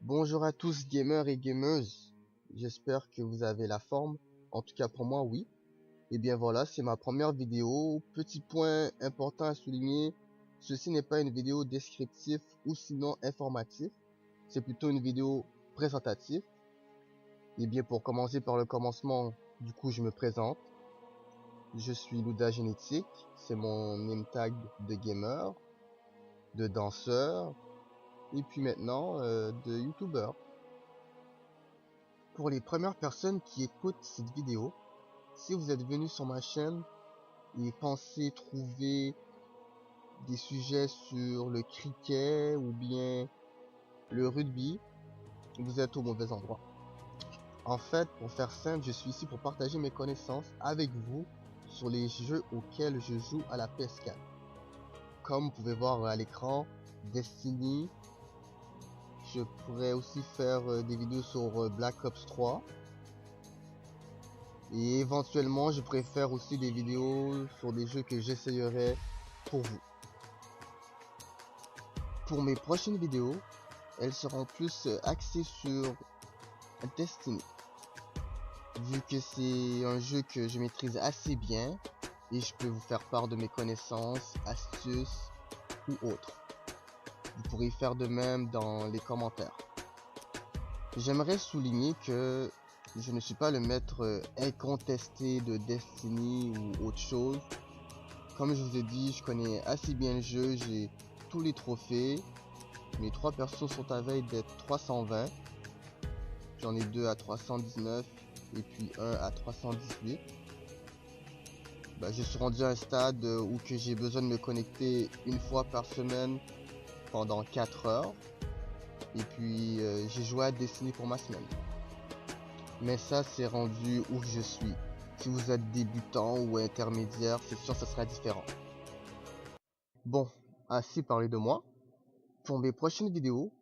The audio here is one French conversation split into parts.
Bonjour à tous gamers et gameuses, j'espère que vous avez la forme, en tout cas pour moi oui. Et bien voilà, c'est ma première vidéo. Petit point important à souligner, ceci n'est pas une vidéo descriptive ou sinon informative, c'est plutôt une vidéo présentative. Et bien pour commencer par le commencement, du coup je me présente. Je suis Luda Génétique, c'est mon name tag de gamer, de danseur, et puis maintenant de youtubeur. Pour les premières personnes qui écoutent cette vidéo, si vous êtes venu sur ma chaîne et pensez trouver des sujets sur le cricket ou bien le rugby, vous êtes au mauvais endroit. En fait, pour faire simple, je suis ici pour partager mes connaissances avec vous sur les jeux auxquels je joue à la PS4. Comme vous pouvez voir à l'écran, Destiny. Je pourrais aussi faire des vidéos sur Black Ops 3. Et éventuellement, je préfère aussi des vidéos sur des jeux que j'essayerai pour vous. Pour mes prochaines vidéos, elles seront plus axées sur Destiny. Vu que c'est un jeu que je maîtrise assez bien et je peux vous faire part de mes connaissances, astuces ou autres. Vous pourrez faire de même dans les commentaires. J'aimerais souligner que je ne suis pas le maître incontesté de Destiny ou autre chose. Comme je vous ai dit, je connais assez bien le jeu, j'ai tous les trophées. Mes 3 persos sont à veille d'être 320. J'en ai 2 à 319 et puis 1 à 318. Je suis rendu à un stade où que j'ai besoin de me connecter une fois par semaine pendant 4 heures. Et puis j'ai joué à Destiny pour ma semaine. Mais ça c'est rendu où je suis. Si vous êtes débutant ou intermédiaire, c'est sûr que ça sera différent. Bon, assez parlé de moi. Pour mes prochaines vidéos,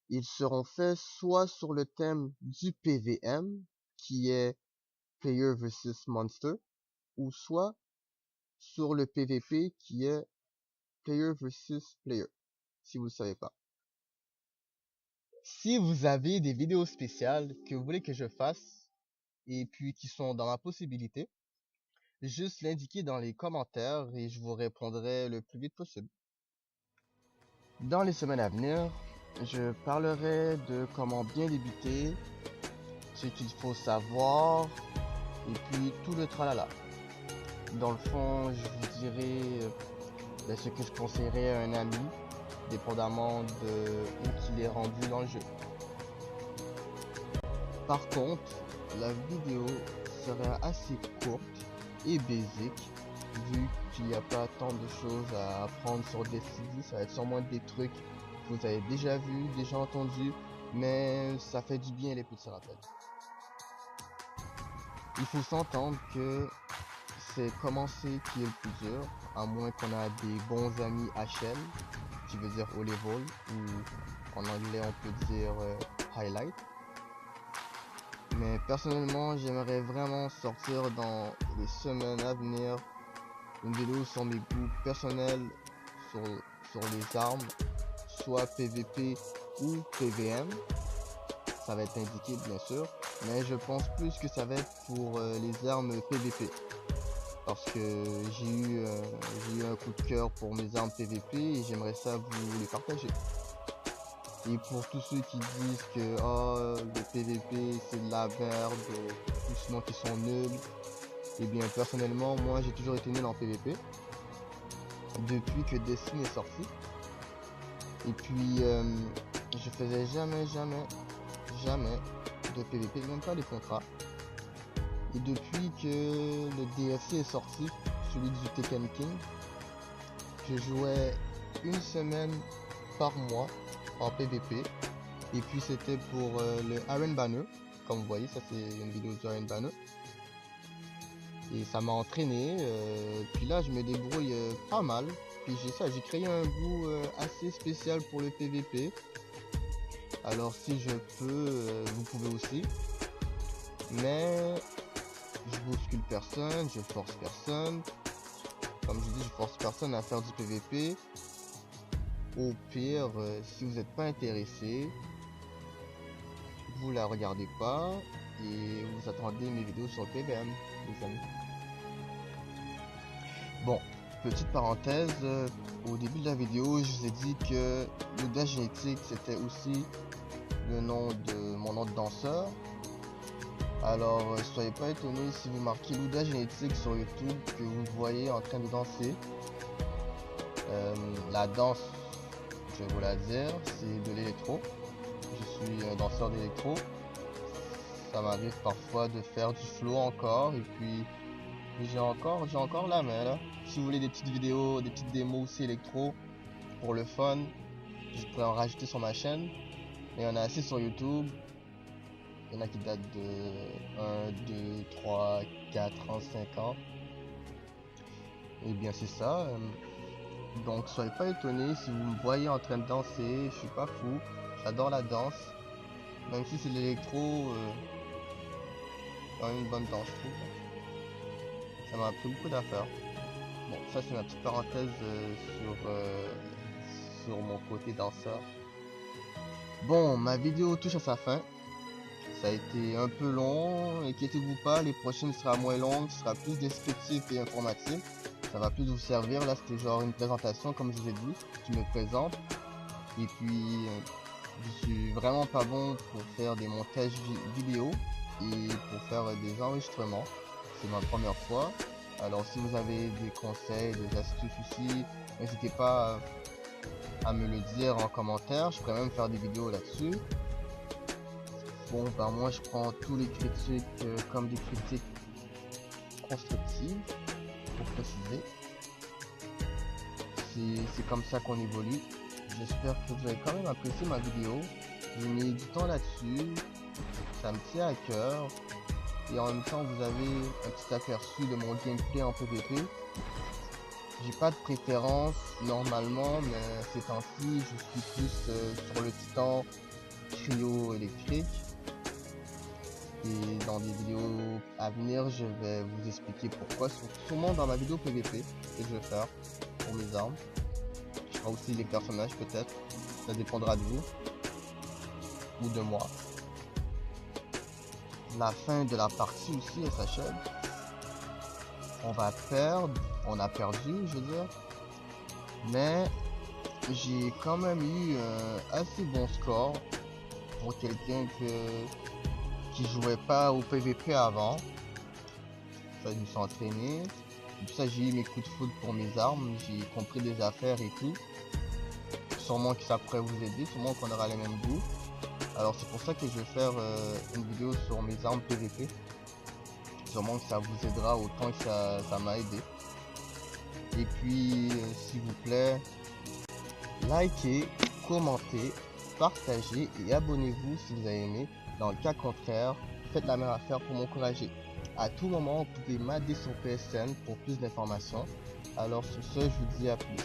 ils seront faits soit sur le thème du PVM, qui est Player versus Monster, ou soit sur le PVP, qui est Player versus Player, si vous ne le savez pas. Si vous avez des vidéos spéciales que vous voulez que je fasse, et puis qui sont dans ma possibilité, juste l'indiquer dans les commentaires et je vous répondrai le plus vite possible. Dans les semaines à venir, je parlerai de comment bien débuter, ce qu'il faut savoir, et puis tout le tralala. Dans le fond, je vous dirai ce que je conseillerais à un ami, dépendamment de où qu'il est rendu dans le jeu. Par contre, la vidéo sera assez courte et basique, vu qu'il n'y a pas tant de choses à apprendre sur Destiny. Ça va être sûrement des trucs que vous avez déjà vus, déjà entendus, mais ça fait du bien les petits rappels. Il faut s'entendre que c'est commencer qui est le plus dur, à moins qu'on a des bons amis HL, qui veut dire haut level, ou en anglais on peut dire highlight. Mais personnellement, j'aimerais vraiment sortir dans les semaines à venir une vidéo sur mes goûts personnels sur les armes, soit PVP ou PVM. Ça va être indiqué bien sûr, mais je pense plus que ça va être pour les armes PVP. Parce que j'ai eu un coup de cœur pour mes armes PVP et j'aimerais ça vous les partager. Et pour tous ceux qui disent que oh, le PVP c'est de la merde, ou sinon qu'ils sont nuls, et bien personnellement moi j'ai toujours été nul en PVP depuis que Destiny est sorti. Et puis je faisais jamais de PVP, même pas les contrats. Et depuis que le DLC est sorti, celui du Tekken King, je jouais une semaine par mois en PVP. Et puis c'était pour le Iron Banner. Comme vous voyez, ça c'est une vidéo du Iron Banner. Et ça m'a entraîné. Puis là, je me débrouille pas mal. Puis j'ai créé un goût assez spécial pour le PVP. Alors si je peux, vous pouvez aussi. Mais je bouscule personne, je force personne. Comme je dis, je force personne à faire du PVP. Au pire, si vous n'êtes pas intéressé, vous la regardez pas et vous attendez mes vidéos sur le PVM, les amis. Bon, petite parenthèse, au début de la vidéo, je vous ai dit que Louda Génétique c'était aussi le nom de mon nom de danseur. Alors, soyez pas étonnés si vous marquez Louda Génétique sur YouTube que vous me voyez en train de danser. La danse, je vais vous la dire, c'est de l'électro. Je suis un danseur d'électro. Ça m'arrive parfois de faire du flow encore, et puis j'ai encore la main là. Si vous voulez des petites vidéos, des petites démos aussi électro pour le fun, je pourrais en rajouter sur ma chaîne. Mais il y en a assez sur YouTube. Il y en a qui datent de 1, 2, 3, 4 ans, 5 ans. Et bien c'est ça. Donc soyez pas étonnés si vous me voyez en train de danser, je suis pas fou, j'adore la danse. Même si c'est de l'électro, quand même une bonne danse je trouve. Ça m'a appris beaucoup d'affaires. Bon, ça c'est ma petite parenthèse sur mon côté danseur. Bon, ma vidéo touche à sa fin. Ça a été un peu long, inquiétez-vous pas, les prochaines sera moins longues, sera plus descriptif et informatif. Ça va plus vous servir, là c'était genre une présentation comme je vous ai dit, je me présente. Et puis, je suis vraiment pas bon pour faire des montages vidéo et pour faire des enregistrements. C'est ma première fois. Alors si vous avez des conseils, des astuces aussi, n'hésitez pas à me le dire en commentaire, je pourrais même faire des vidéos là-dessus. Bon, ben moi je prends tous les critiques comme des critiques constructives, pour préciser. C'est comme ça qu'on évolue. J'espère que vous avez quand même apprécié ma vidéo. J'ai mis du temps là-dessus, ça me tient à cœur. Et en même temps vous avez un petit aperçu de mon gameplay en PvP. J'ai pas de préférence normalement, mais ces temps-ci je suis plus sur le titan trio électrique. Et dans des vidéos à venir, je vais vous expliquer pourquoi, sûrement dans ma vidéo PvP que je vais faire pour mes armes. Je ferai aussi les personnages peut-être, ça dépendra de vous ou de moi. La fin de la partie aussi elle s'achève. On va perdre, on a perdu je veux dire, mais j'ai quand même eu un assez bon score pour quelqu'un qui jouait pas au PvP avant. Ça, je me suis entraîné. Et puis ça, j'ai eu mes coups de foudre pour mes armes, j'ai compris des affaires et tout. Sûrement que ça pourrait vous aider, sûrement qu'on aura les mêmes goûts. Alors c'est pour ça que je vais faire une vidéo sur mes armes PvP. Sûrement que ça vous aidera autant que ça m'a aidé. Et puis, s'il vous plaît, likez, commentez, partagez et abonnez-vous si vous avez aimé. Dans le cas contraire, faites la même affaire pour m'encourager. À tout moment, vous pouvez m'aider sur PSN pour plus d'informations. Alors sur ce, je vous dis à plus.